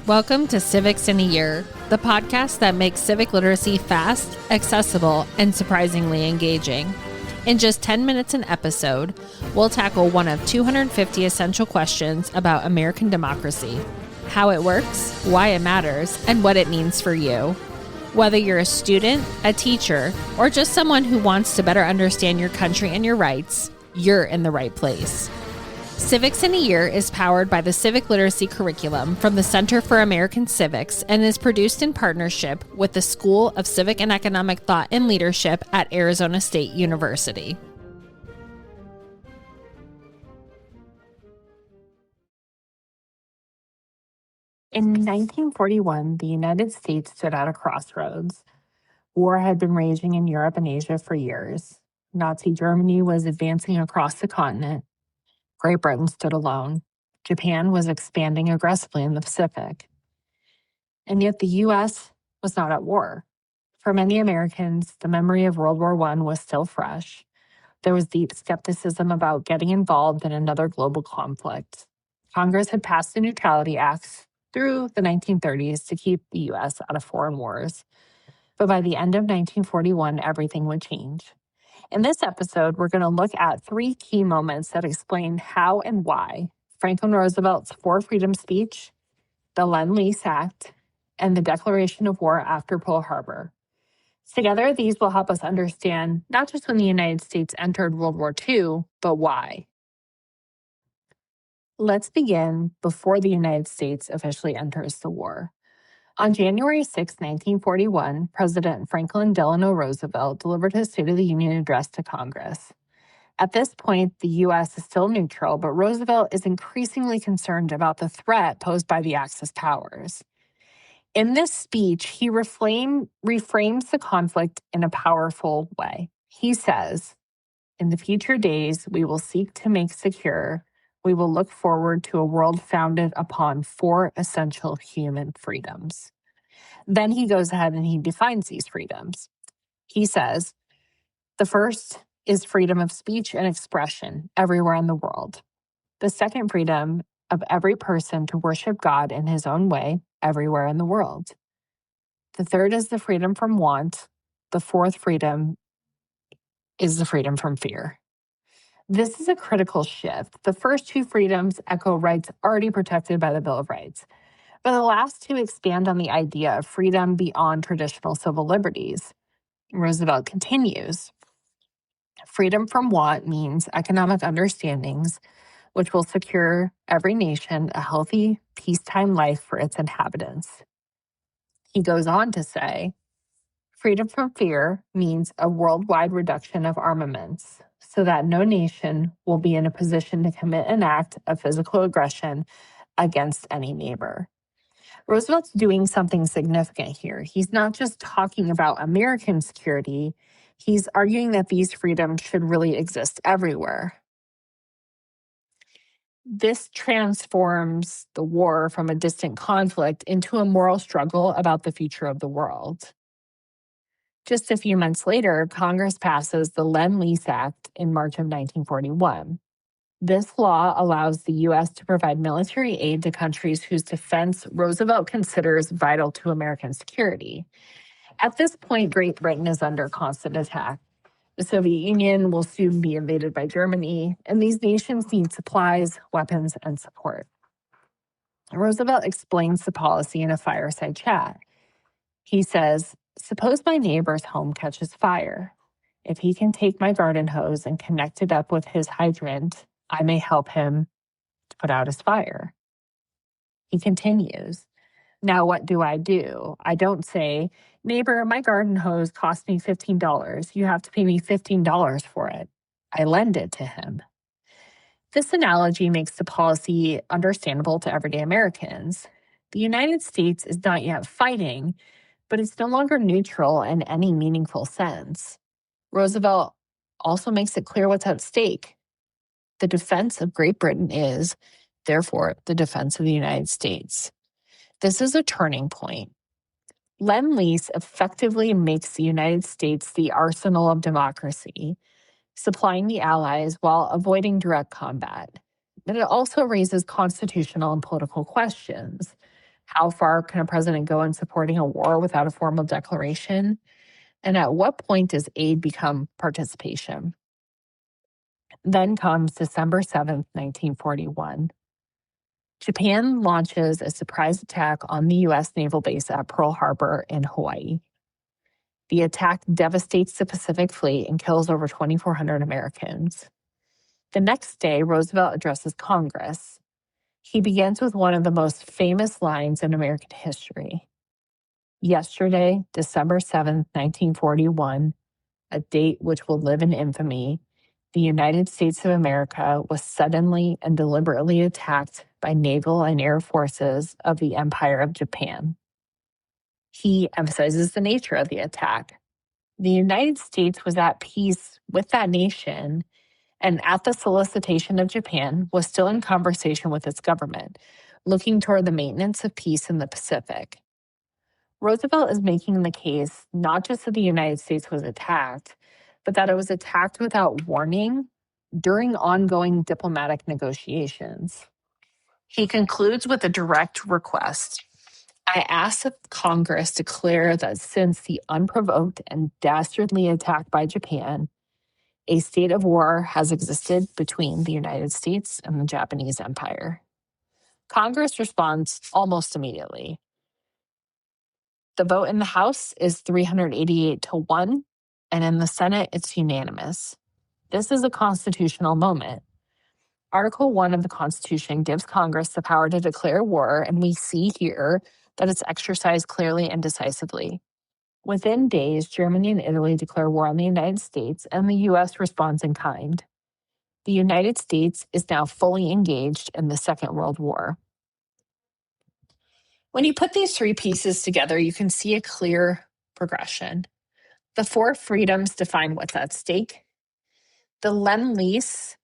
Welcome to Civics in a Year, the podcast that makes civic literacy fast, accessible, and surprisingly engaging. In just 10 minutes an episode, we'll tackle one of 250 essential questions about American democracy, how it works, why it matters, and what it means for you. Whether you're a student, a teacher, or just someone who wants to better understand your country and your rights, you're in the right place. Civics in a Year is powered by the Civic Literacy Curriculum from the Center for American Civics and is produced in partnership with the School of Civic and Economic Thought and Leadership at Arizona State University. In 1941, the United States stood at a crossroads. War had been raging in Europe and Asia for years. Nazi Germany was advancing across the continent. Great Britain stood alone. Japan was expanding aggressively in the Pacific. And yet the U.S. was not at war. For many Americans, the memory of World War I was still fresh. There was deep skepticism about getting involved in another global conflict. Congress had passed the Neutrality Acts through the 1930s to keep the U.S. out of foreign wars. But by the end of 1941, everything would change. In this episode, we're going to look at three key moments that explain how and why Franklin Roosevelt's Four Freedom speech, the Lend-Lease Act, and the declaration of war after Pearl Harbor. Together, these will help us understand not just when the United States entered World War II, but why. Let's begin before the United States officially enters the war. On January 6, 1941, President Franklin Delano Roosevelt delivered his State of the Union address to Congress. At this point, the U.S. is still neutral, but Roosevelt is increasingly concerned about the threat posed by the Axis powers. In this speech, he reframes the conflict in a powerful way. He says, "In the future days, we will seek to make secure. We will look forward to a world founded upon four essential human freedoms." Then he goes ahead and he defines these freedoms. He says, the first is freedom of speech and expression everywhere in the world. The second freedom of every person to worship God in his own way everywhere in the world. The third is the freedom from want. The fourth freedom is the freedom from fear. This is a critical shift. The first two freedoms echo rights already protected by the Bill of Rights. But the last two expand on the idea of freedom beyond traditional civil liberties. Roosevelt continues, freedom from want means economic understandings which will secure every nation a healthy, peacetime life for its inhabitants. He goes on to say, freedom from fear means a worldwide reduction of armaments so that no nation will be in a position to commit an act of physical aggression against any neighbor. Roosevelt's doing something significant here. He's not just talking about American security. He's arguing that these freedoms should really exist everywhere. This transforms the war from a distant conflict into a moral struggle about the future of the world. Just a few months later, Congress passes the Lend-Lease Act in March of 1941. This law allows the U.S. to provide military aid to countries whose defense Roosevelt considers vital to American security. At this point, Great Britain is under constant attack. The Soviet Union will soon be invaded by Germany, and these nations need supplies, weapons, and support. Roosevelt explains the policy in a fireside chat. He says, "Suppose my neighbor's home catches fire. If he can take my garden hose and connect it up with his hydrant, I may help him to put out his fire." He continues, "Now what do? I don't say, 'Neighbor, my garden hose cost me $15. You have to pay me $15 for it.' I lend it to him." This analogy makes the policy understandable to everyday Americans. The United States is not yet fighting, but it's no longer neutral in any meaningful sense. Roosevelt also makes it clear what's at stake. The defense of Great Britain is, therefore, the defense of the United States. This is a turning point. Lend-Lease effectively makes the United States the arsenal of democracy, supplying the allies while avoiding direct combat. But it also raises constitutional and political questions. How far can a president go in supporting a war without a formal declaration? And at what point does aid become participation? Then comes December 7th, 1941. Japan launches a surprise attack on the U.S. naval base at Pearl Harbor in Hawaii. The attack devastates the Pacific Fleet and kills over 2,400 Americans. The next day, Roosevelt addresses Congress. He begins with one of the most famous lines in American history. Yesterday, December 7th, 1941, a date which will live in infamy, the United States of America was suddenly and deliberately attacked by naval and air forces of the Empire of Japan. He emphasizes the nature of the attack. The United States was at peace with that nation, and at the solicitation of Japan, was still in conversation with its government, looking toward the maintenance of peace in the Pacific. Roosevelt is making the case not just that the United States was attacked, but that it was attacked without warning during ongoing diplomatic negotiations. He concludes with a direct request. I ask that Congress declare that since the unprovoked and dastardly attack by Japan, a state of war has existed between the United States and the Japanese Empire. Congress responds almost immediately. The vote in the House is 388 to 1, and in the Senate, it's unanimous. This is a constitutional moment. Article 1 of the Constitution gives Congress the power to declare war, and we see here that it's exercised clearly and decisively. Within days, Germany and Italy declare war on the United States, and the U.S. responds in kind. The United States is now fully engaged in the Second World War. When you put these three pieces together, you can see a clear progression. The four freedoms define what's at stake. The Lend-Lease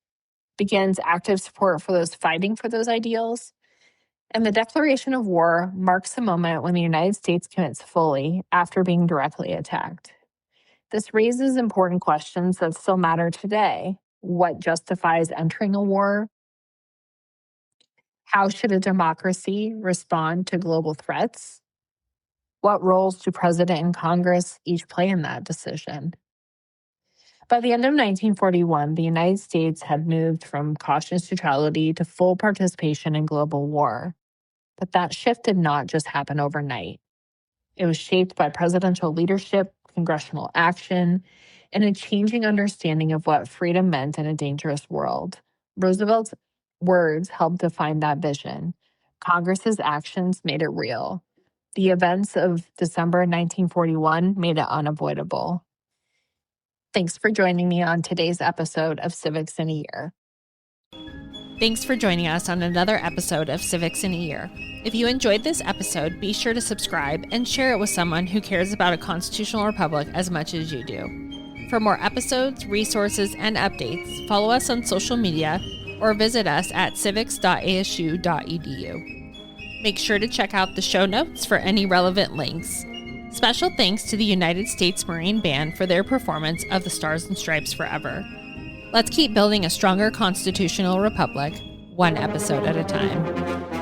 begins active support for those fighting for those ideals. And the declaration of war marks the moment when the United States commits fully after being directly attacked. This raises important questions that still matter today. What justifies entering a war? How should a democracy respond to global threats? What roles do President and Congress each play in that decision? By the end of 1941, the United States had moved from cautious neutrality to full participation in global war. But that shift did not just happen overnight. It was shaped by presidential leadership, congressional action, and a changing understanding of what freedom meant in a dangerous world. Roosevelt's words helped define that vision. Congress's actions made it real. The events of December 1941 made it unavoidable. Thanks for joining me on today's episode of Civics in a Year. Thanks for joining us on another episode of Civics in a Year. If you enjoyed this episode, be sure to subscribe and share it with someone who cares about a constitutional republic as much as you do. For more episodes, resources, and updates, follow us on social media or visit us at civics.asu.edu. Make sure to check out the show notes for any relevant links. Special thanks to the United States Marine Band for their performance of the Stars and Stripes Forever. Let's keep building a stronger constitutional republic, one episode at a time.